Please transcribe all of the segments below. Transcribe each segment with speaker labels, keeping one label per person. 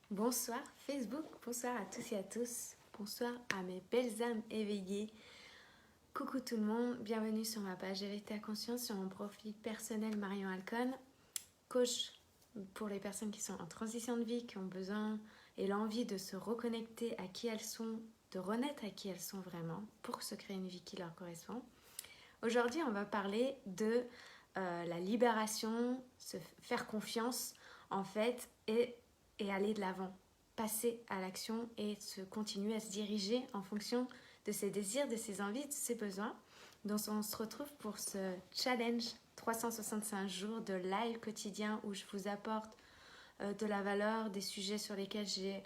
Speaker 1: Bonsoir Facebook, bonsoir à tous et à tous, bonsoir à mes belles âmes éveillées. Coucou tout le monde, bienvenue sur ma page Éveille ta conscience, sur mon profil personnel Marion Alcon, coach pour les personnes qui sont en transition de vie, qui ont besoin et l'envie de se reconnecter à qui elles sont, de renaître à qui elles sont vraiment pour se créer une vie qui leur correspond. Aujourd'hui, on va parler de la libération, se faire confiance en fait et aller de l'avant, passer à l'action et se continuer à se diriger en fonction de ses désirs, de ses envies, de ses besoins. Donc on se retrouve pour ce challenge 365 jours de live quotidien où je vous apporte de la valeur, des sujets sur lesquels j'ai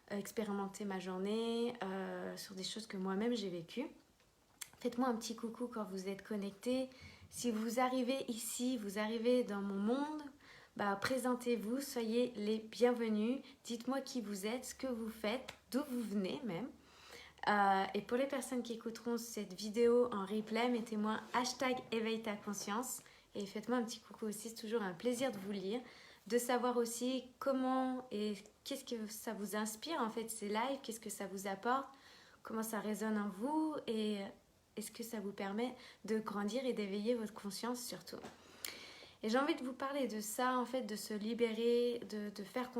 Speaker 1: expérimenté ma journée, sur des choses que moi-même j'ai vécues. Faites-moi un petit coucou quand vous êtes connectés. Si vous arrivez ici, vous arrivez dans mon monde, présentez-vous, soyez les bienvenus. Dites-moi qui vous êtes, ce que vous faites, d'où vous venez même. Et pour les personnes qui écouteront cette vidéo en replay, mettez-moi hashtag éveille ta conscience. Et faites-moi un petit coucou aussi, c'est toujours un plaisir de vous lire, de savoir aussi comment et qu'est-ce que ça vous inspire en fait ces lives, qu'est-ce que ça vous apporte, comment ça résonne en vous et est-ce que ça vous permet de grandir et d'éveiller votre conscience surtout. Et j'ai envie de vous parler de ça, en fait, de se libérer, de faire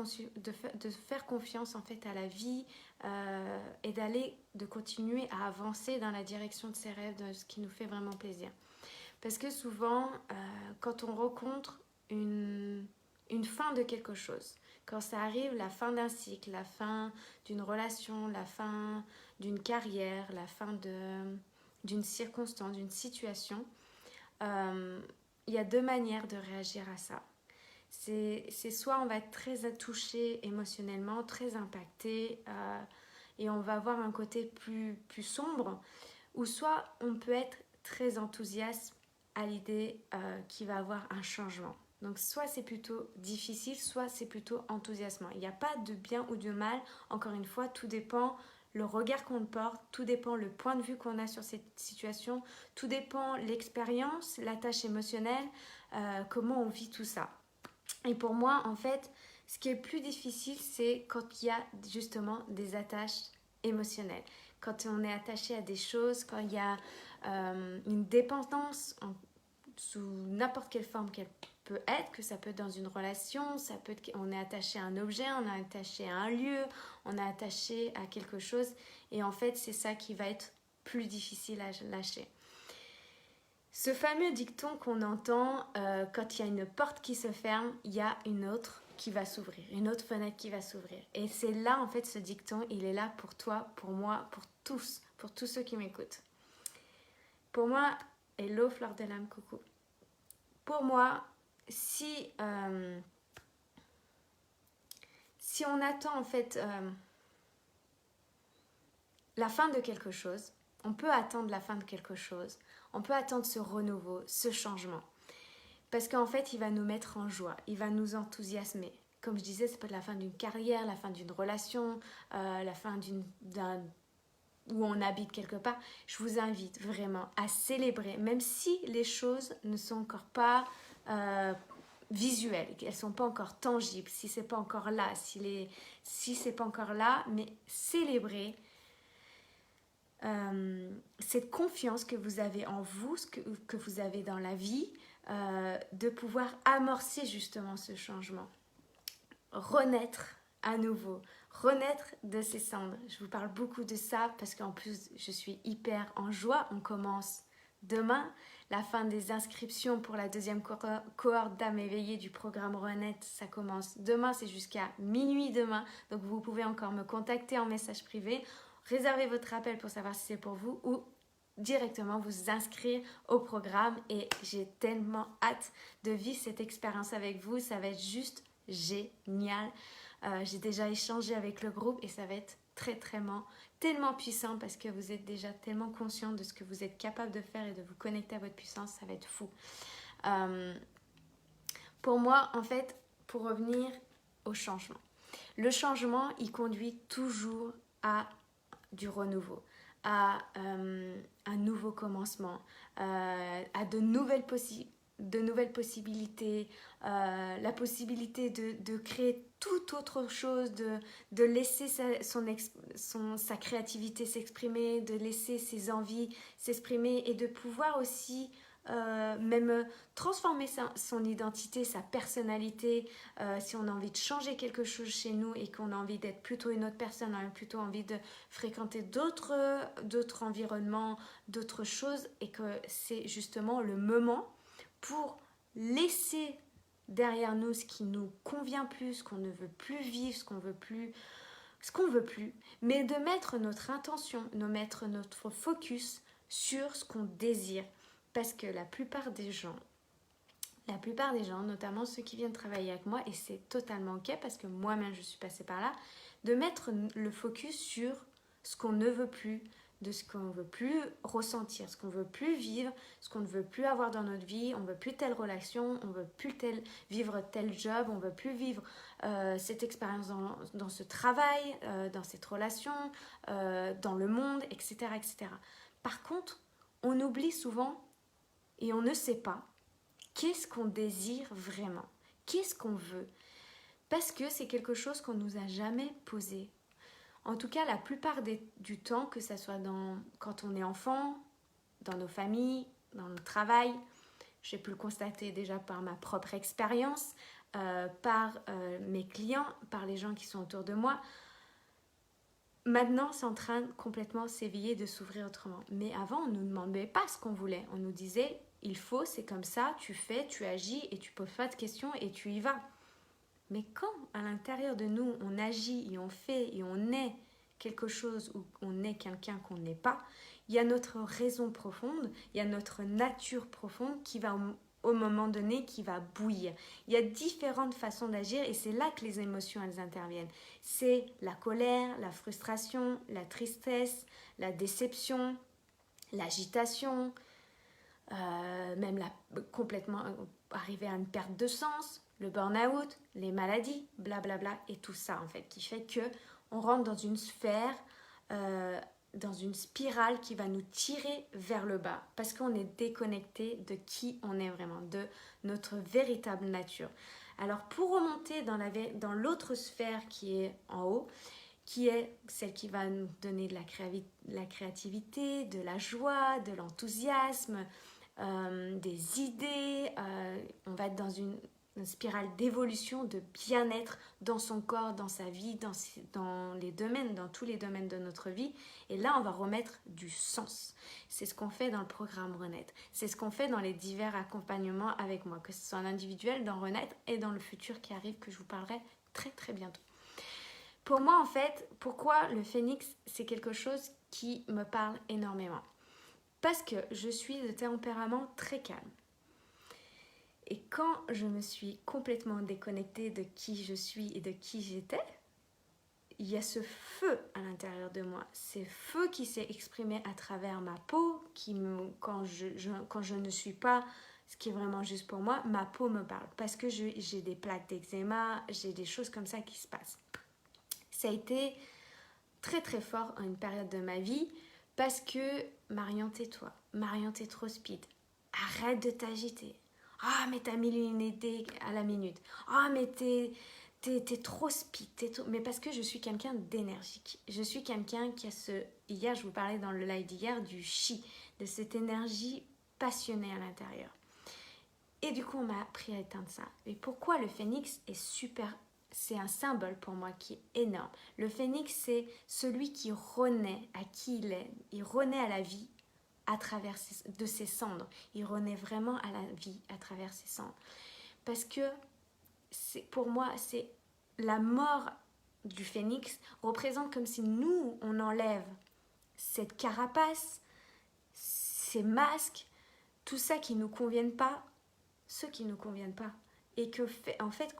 Speaker 1: confiance en fait à la vie et de continuer à avancer dans la direction de ses rêves, de ce qui nous fait vraiment plaisir. Parce que souvent, quand on rencontre une fin de quelque chose, quand ça arrive, la fin d'un cycle, la fin d'une relation, la fin d'une carrière, la fin d'une circonstance, d'une situation, il y a deux manières de réagir à ça. C'est soit on va être très touché émotionnellement, très impacté et on va avoir un côté plus sombre, ou soit on peut être très enthousiaste à l'idée qu'il va avoir un changement. Donc soit c'est plutôt difficile, soit c'est plutôt enthousiasmant. Il n'y a pas de bien ou de mal, encore une fois, tout dépend le regard qu'on porte, tout dépend le point de vue qu'on a sur cette situation, tout dépend l'expérience, la tâche émotionnelle, comment on vit tout ça. Et pour moi, en fait, ce qui est plus difficile, c'est quand il y a justement des attaches émotionnelles. Quand on est attaché à des choses, quand il y a une dépendance sous n'importe quelle forme qu'elle peut être, que ça peut être dans une relation, ça peut être on est attaché à un objet, on est attaché à un lieu, on est attaché à quelque chose. Et en fait, c'est ça qui va être plus difficile à lâcher. Ce fameux dicton qu'on entend, quand il y a une porte qui se ferme, il y a une autre qui va s'ouvrir, une autre fenêtre qui va s'ouvrir. Et c'est là, en fait, ce dicton, il est là pour toi, pour moi, pour tous ceux qui m'écoutent. Pour moi, hello Fleur de l'âme, coucou. Pour moi, si on attend, en fait, la fin de quelque chose, on peut attendre la fin de quelque chose, on peut attendre ce renouveau, ce changement. Parce qu'en fait, il va nous mettre en joie, il va nous enthousiasmer. Comme je disais, ça peut être la fin d'une carrière, la fin d'une relation, la fin où on habite quelque part. Je vous invite vraiment à célébrer, même si les choses ne sont encore pas visuelles, elles ne sont pas encore tangibles, si ce n'est pas encore là, si c'est pas encore là, mais célébrer cette confiance que vous avez en vous, que vous avez dans la vie, de pouvoir amorcer justement ce changement. Renaître à nouveau, renaître de ses cendres. Je vous parle beaucoup de ça parce qu'en plus je suis hyper en joie. On commence demain la fin des inscriptions pour la deuxième cohorte d'âmes éveillées du programme Renaître. Ça commence demain, c'est jusqu'à minuit demain. Donc vous pouvez encore me contacter en message privé. Réservez votre appel pour savoir si c'est pour vous ou directement vous inscrire au programme et j'ai tellement hâte de vivre cette expérience avec vous. Ça va être juste génial. J'ai déjà échangé avec le groupe et ça va être tellement puissant parce que vous êtes déjà tellement conscient de ce que vous êtes capable de faire et de vous connecter à votre puissance. Ça va être fou. Pour moi, en fait, pour revenir au changement. Le changement, il conduit toujours à du renouveau, à un nouveau commencement, à de nouvelles de nouvelles possibilités, la possibilité de créer tout autre chose, de laisser sa créativité s'exprimer, de laisser ses envies s'exprimer et de pouvoir aussi même transformer son identité, sa personnalité. Si on a envie de changer quelque chose chez nous et qu'on a envie d'être plutôt une autre personne, on a plutôt envie de fréquenter d'autres environnements, d'autres choses, et que c'est justement le moment pour laisser derrière nous ce qui nous convient plus, ce qu'on ne veut plus vivre, ce qu'on veut plus, mais de mettre notre intention, de mettre notre focus sur ce qu'on désire. Parce que la plupart des gens, notamment ceux qui viennent travailler avec moi, et c'est totalement ok parce que moi-même je suis passée par là, de mettre le focus sur ce qu'on ne veut plus, de ce qu'on ne veut plus ressentir, ce qu'on ne veut plus vivre, ce qu'on ne veut plus avoir dans notre vie. On ne veut plus telle relation, on ne veut plus vivre tel job, on ne veut plus vivre cette expérience dans ce travail, dans cette relation, dans le monde, etc., etc. Par contre, on oublie souvent et on ne sait pas qu'est-ce qu'on désire vraiment, qu'est-ce qu'on veut, parce que c'est quelque chose qu'on ne nous a jamais posé. En tout cas, la plupart du temps, que ce soit quand on est enfant, dans nos familles, dans le travail, j'ai pu le constater déjà par ma propre expérience, par mes clients, par les gens qui sont autour de moi. Maintenant, c'est en train de complètement s'éveiller, de s'ouvrir autrement. Mais avant, on ne nous demandait pas ce qu'on voulait. On nous disait, il faut, c'est comme ça, tu fais, tu agis et tu poses pas de questions et tu y vas. Mais quand, à l'intérieur de nous, on agit et on fait et on est quelque chose ou on est quelqu'un qu'on n'est pas, il y a notre raison profonde, il y a notre nature profonde qui va au moment donné, qui va bouillir. Il y a différentes façons d'agir et c'est là que les émotions, elles interviennent. C'est la colère, la frustration, la tristesse, la déception, l'agitation, même complètement arriver à une perte de sens, le burn-out, les maladies, blablabla, et tout ça en fait, qui fait que on rentre dans une sphère, dans une spirale qui va nous tirer vers le bas, parce qu'on est déconnecté de qui on est vraiment, de notre véritable nature. Alors pour remonter dans l'autre sphère qui est en haut, qui est celle qui va nous donner de la créativité, de la joie, de l'enthousiasme, des idées, on va être dans une spirale d'évolution, de bien-être dans son corps, dans sa vie, dans tous les domaines de notre vie. Et là, on va remettre du sens. C'est ce qu'on fait dans le programme Renaître. C'est ce qu'on fait dans les divers accompagnements avec moi, que ce soit en individuel, dans Renaître et dans le futur qui arrive, que je vous parlerai très très bientôt. Pour moi, en fait, pourquoi le phénix, c'est quelque chose qui me parle énormément. Parce que je suis de tempérament très calme. Et quand je me suis complètement déconnectée de qui je suis et de qui j'étais, il y a ce feu à l'intérieur de moi. Ce feu qui s'est exprimé à travers ma peau, quand je ne suis pas ce qui est vraiment juste pour moi, ma peau me parle. Parce que j'ai des plaques d'eczéma, j'ai des choses comme ça qui se passent. Ça a été très très fort en une période de ma vie. Parce que, Marion, tais-toi. Marion, t'es trop speed. Arrête de t'agiter. Ah, mais t'as mis une idée à la minute. Ah, mais t'es trop speed. Mais parce que je suis quelqu'un d'énergique. Je suis quelqu'un qui a Hier, je vous parlais dans le live d'hier du chi, de cette énergie passionnée à l'intérieur. Et du coup, on m'a appris à éteindre ça. Et pourquoi le phénix est super... C'est un symbole pour moi qui est énorme. Le phénix, c'est celui qui renaît à qui il est. Il renaît à la vie à travers de ses cendres. Il renaît vraiment à la vie à travers ses cendres. Parce que pour moi, c'est la mort du phénix représente comme si nous, on enlève cette carapace, ces masques, tout ça qui ne nous conviennent pas, ceux qui ne nous conviennent pas. Et que en fait,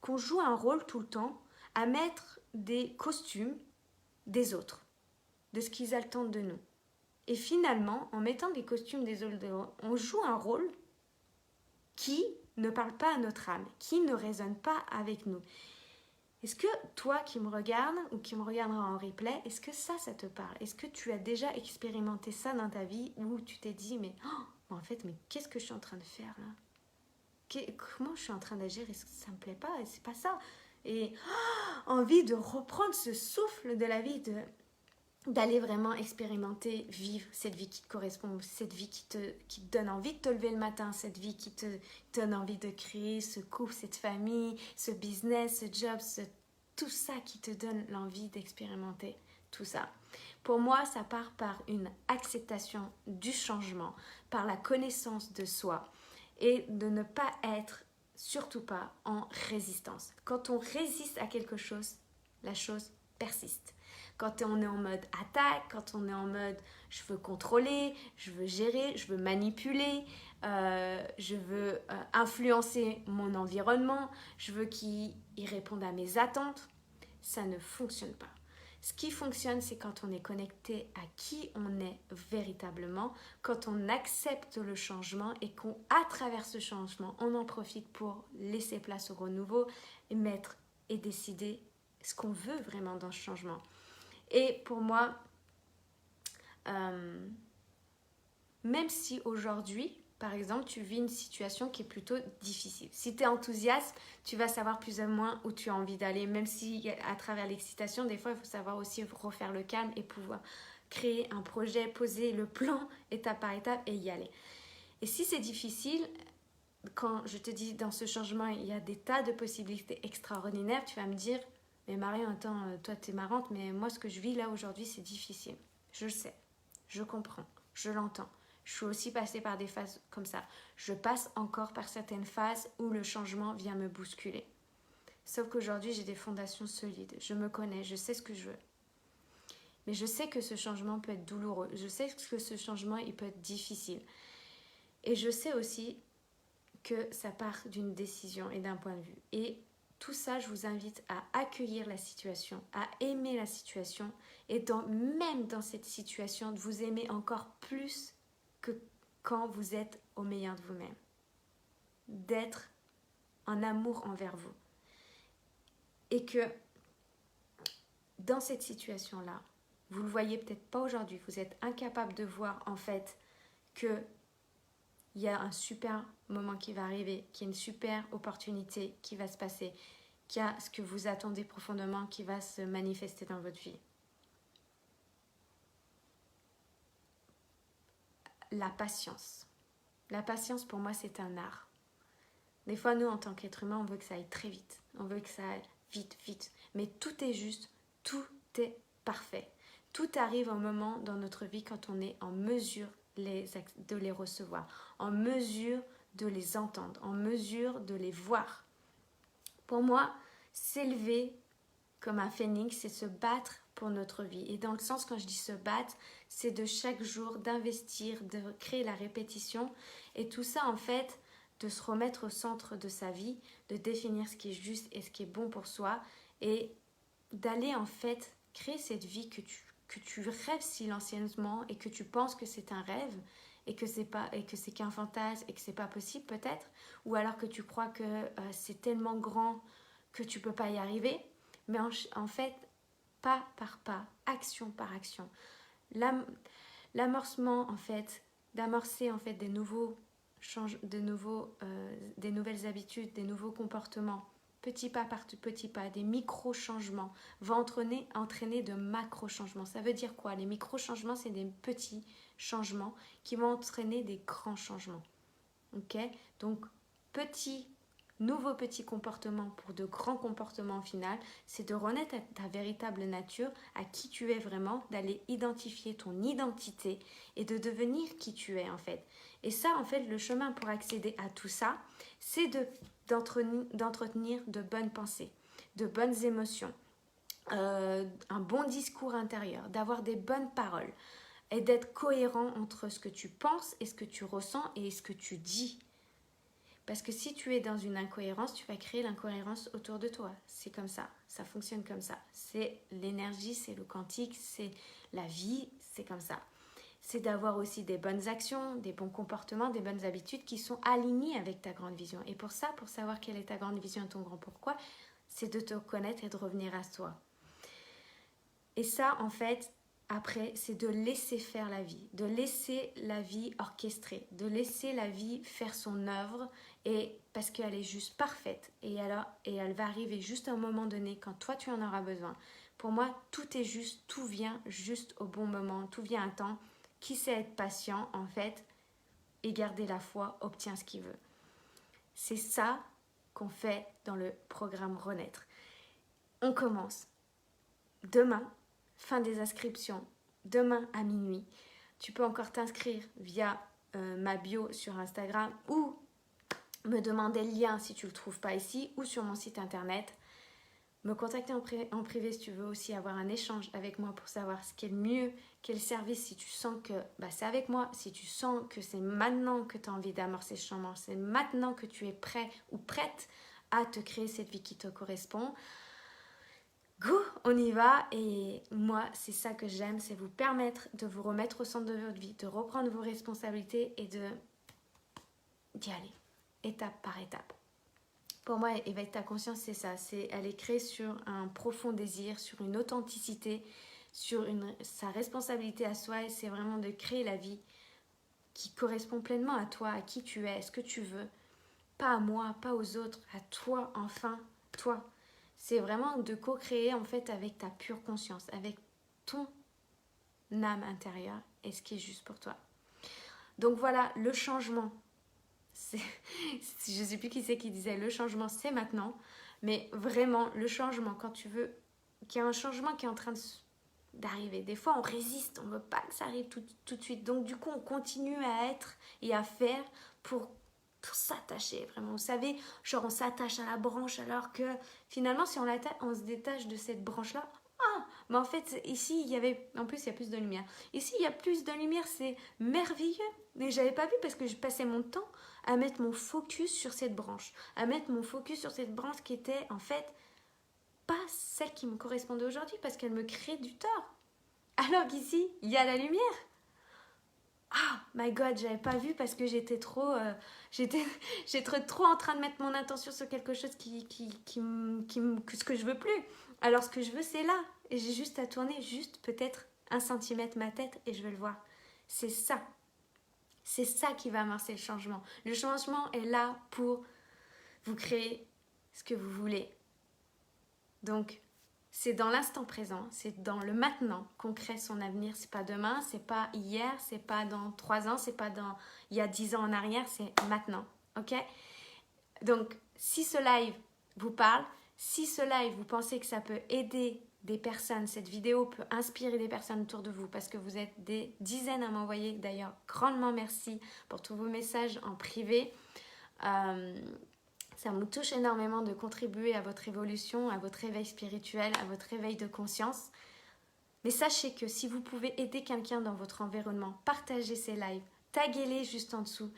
Speaker 1: qu'on joue un rôle tout le temps à mettre des costumes des autres, de ce qu'ils attendent de nous. Et finalement, en mettant des costumes des autres, on joue un rôle qui ne parle pas à notre âme, qui ne résonne pas avec nous. Est-ce que toi qui me regardes ou qui me regardera en replay, est-ce que ça te parle? Est-ce que tu as déjà expérimenté ça dans ta vie où tu t'es dit, mais en fait, mais qu'est-ce que je suis en train de faire là? Comment je suis en train d'agir? Est-ce que ça me plaît pas? C'est pas ça. Et envie de reprendre ce souffle de la vie, d'aller vraiment expérimenter, vivre cette vie qui te correspond, cette vie qui te donne envie de te lever le matin, cette vie qui te donne envie de créer ce couple, cette famille, ce business, ce job, tout ça qui te donne l'envie d'expérimenter tout ça. Pour moi, ça part par une acceptation du changement, par la connaissance de soi et de ne pas être, surtout pas, en résistance. Quand on résiste à quelque chose, la chose persiste. Quand on est en mode attaque, quand on est en mode je veux contrôler, je veux gérer, je veux manipuler, je veux influencer mon environnement, je veux qu'il réponde à mes attentes, ça ne fonctionne pas. Ce qui fonctionne, c'est quand on est connecté à qui on est véritablement, quand on accepte le changement et qu'à travers ce changement, on en profite pour laisser place au renouveau et mettre et décider ce qu'on veut vraiment dans ce changement. Et pour moi, même si aujourd'hui, par exemple, tu vis une situation qui est plutôt difficile. Si tu es enthousiaste, tu vas savoir plus ou moins où tu as envie d'aller. Même si à travers l'excitation, des fois, il faut savoir aussi refaire le calme et pouvoir créer un projet, poser le plan étape par étape et y aller. Et si c'est difficile, quand je te dis dans ce changement, il y a des tas de possibilités extraordinaires, tu vas me dire, mais Marion, attends, toi t'es marrante, mais moi ce que je vis là aujourd'hui, c'est difficile. Je le sais, je comprends, je l'entends. Je suis aussi passée par des phases comme ça. Je passe encore par certaines phases où le changement vient me bousculer. Sauf qu'aujourd'hui, j'ai des fondations solides. Je me connais, je sais ce que je veux. Mais je sais que ce changement peut être douloureux. Je sais que ce changement, il peut être difficile. Et je sais aussi que ça part d'une décision et d'un point de vue. Et tout ça, je vous invite à accueillir la situation, à aimer la situation et même dans cette situation, de vous aimer encore plus que quand vous êtes au meilleur de vous-même. D'être en amour envers vous. Et que dans cette situation-là, vous ne le voyez peut-être pas aujourd'hui, vous êtes incapable de voir en fait que il y a un super moment qui va arriver, qu'il y a une super opportunité qui va se passer, qu'il y a ce que vous attendez profondément qui va se manifester dans votre vie. La patience. La patience, pour moi, c'est un art. Des fois, nous, en tant qu'être humain, on veut que ça aille très vite. On veut que ça aille vite, vite. Mais tout est juste, tout est parfait. Tout arrive au moment dans notre vie quand on est en mesure de les recevoir, en mesure de les entendre, en mesure de les voir. Pour moi, s'élever comme un phénix, c'est se battre pour notre vie. Et dans le sens, quand je dis se battre, c'est de chaque jour d'investir, de créer la répétition. Et tout ça, en fait, de se remettre au centre de sa vie, de définir ce qui est juste et ce qui est bon pour soi. Et d'aller, en fait, créer cette vie que tu rêves silencieusement et que tu penses que c'est un rêve et que c'est qu'un fantasme et que c'est pas possible peut-être, ou alors que tu crois que c'est tellement grand que tu peux pas y arriver. Mais en fait, pas par pas, action par action. L'amorcement, en fait, d'amorcer en fait des nouvelles habitudes, des nouveaux comportements, petit pas par petit pas, des micro-changements, va entraîner de macro-changements. Ça veut dire quoi? Les micro-changements, c'est des petits changements qui vont entraîner des grands changements. Ok? Donc, nouveau petit comportement pour de grands comportements au final, c'est de renaître à ta véritable nature, à qui tu es vraiment, d'aller identifier ton identité et de devenir qui tu es en fait. Et ça, en fait, le chemin pour accéder à tout ça, c'est d'entretenir de bonnes pensées, de bonnes émotions, un bon discours intérieur, d'avoir des bonnes paroles et d'être cohérent entre ce que tu penses et ce que tu ressens et ce que tu dis. Parce que si tu es dans une incohérence, tu vas créer l'incohérence autour de toi. C'est comme ça fonctionne comme ça. C'est l'énergie, c'est le quantique, c'est la vie, c'est comme ça. C'est d'avoir aussi des bonnes actions, des bons comportements, des bonnes habitudes qui sont alignées avec ta grande vision. Et pour ça, pour savoir quelle est ta grande vision et ton grand pourquoi, c'est de te connaître et de revenir à toi. Et ça, en fait, après, c'est de laisser faire la vie, de laisser la vie orchestrer, de laisser la vie faire son œuvre, et parce qu'elle est juste parfaite et elle va arriver juste à un moment donné quand toi tu en auras besoin. Pour moi, tout est juste, tout vient juste au bon moment, tout vient à temps. Qui sait être patient, en fait, et garder la foi, obtient ce qu'il veut. C'est ça qu'on fait dans le programme Renaître. On commence demain, fin des inscriptions, demain à minuit. Tu peux encore t'inscrire via ma bio sur Instagram ou me demander le lien si tu ne le trouves pas ici ou sur mon site internet. Me contacter en privé si tu veux aussi avoir un échange avec moi pour savoir ce qui est le mieux, quel service, si tu sens que c'est avec moi, si tu sens que c'est maintenant que tu as envie d'amorcer ce changement, c'est maintenant que tu es prêt ou prête à te créer cette vie qui te correspond. Go, on y va. Et moi, c'est ça que j'aime, c'est vous permettre de vous remettre au centre de votre vie, de reprendre vos responsabilités et d'y aller, étape par étape. Pour moi, éveiller ta conscience, c'est ça. Elle est créée sur un profond désir, sur une authenticité, sur sa responsabilité à soi. Et c'est vraiment de créer la vie qui correspond pleinement à toi, à qui tu es, à ce que tu veux. Pas à moi, pas aux autres, à toi, enfin, toi. C'est vraiment de co-créer en fait avec ta pure conscience, avec ton âme intérieure et ce qui est juste pour toi. Donc voilà, le changement. Je ne sais plus qui c'est qui disait le changement c'est maintenant, mais vraiment le changement, quand tu veux qu'il y a un changement qui est en train d'arriver, des fois on résiste, on ne veut pas que ça arrive tout de suite, donc du coup on continue à être et à faire pour s'attacher vraiment, vous savez, genre on s'attache à la branche alors que finalement si on se détache de cette branche là, mais en fait ici en plus il y a plus de lumière, ici il y a plus de lumière, c'est merveilleux. Mais j'avais pas vu parce que je passais mon temps à mettre mon focus sur cette branche, qui était en fait pas celle qui me correspondait aujourd'hui parce qu'elle me crée du tort. Alors qu'ici, il y a la lumière. Ah, my God, j'avais pas vu parce que j'étais trop en train de mettre mon attention sur quelque chose ce que je veux plus. Alors ce que je veux, c'est là. Et j'ai juste à tourner, juste peut-être 1 centimètre ma tête et je vais le voir. C'est ça. C'est ça qui va amorcer le changement. Le changement est là pour vous créer ce que vous voulez. Donc, c'est dans l'instant présent, c'est dans le maintenant qu'on crée son avenir. C'est pas demain, c'est pas hier, c'est pas dans 3 ans, c'est pas dans il y a 10 ans en arrière, c'est maintenant. Ok ? Donc, si ce live vous parle, si ce live vous pensez que ça peut aider des personnes, cette vidéo peut inspirer des personnes autour de vous parce que vous êtes des dizaines à m'envoyer. D'ailleurs, grandement merci pour tous vos messages en privé. Ça me touche énormément de contribuer à votre évolution, à votre éveil spirituel, à votre éveil de conscience. Mais sachez que si vous pouvez aider quelqu'un dans votre environnement, partagez ces lives, taguez-les juste en dessous.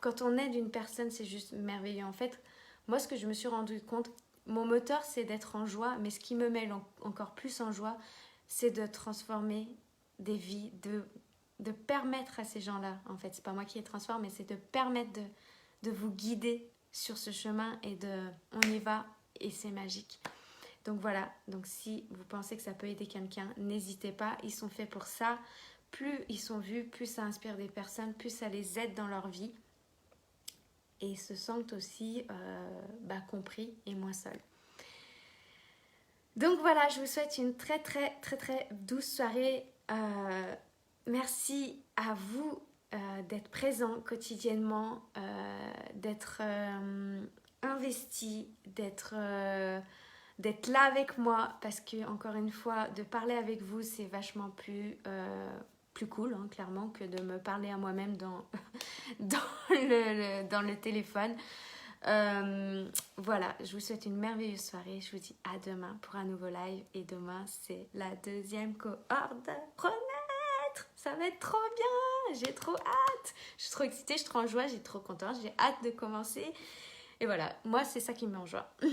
Speaker 1: Quand on aide une personne, c'est juste merveilleux. En fait, moi, ce que je me suis rendu compte, mon moteur, c'est d'être en joie, mais ce qui me met encore plus en joie, c'est de transformer des vies, de permettre à ces gens-là, en fait, c'est pas moi qui les transforme, mais c'est de permettre de vous guider sur ce chemin et on y va et c'est magique. Donc voilà, donc si vous pensez que ça peut aider quelqu'un, n'hésitez pas, ils sont faits pour ça. Plus ils sont vus, plus ça inspire des personnes, plus ça les aide dans leur vie. Et ils se sentent aussi compris et moins seuls. Donc voilà, je vous souhaite une très très très très douce soirée. Merci à vous d'être présent quotidiennement, d'être investi, d'être là avec moi parce que encore une fois, de parler avec vous, c'est vachement plus cool, hein, clairement, que de me parler à moi-même dans le téléphone. Voilà, je vous souhaite une merveilleuse soirée. Je vous dis à demain pour un nouveau live. Et demain, c'est la 2e cohorte de Renaître. Ça va être trop bien. J'ai trop hâte. Je suis trop excitée, je suis trop en joie, j'ai trop contente. J'ai hâte de commencer. Et voilà, moi, c'est ça qui me met en joie. Tout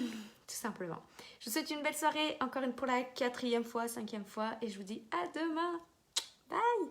Speaker 1: simplement. Je vous souhaite une belle soirée. Encore une pour la 4e fois, 5e fois. Et je vous dis à demain. Bye.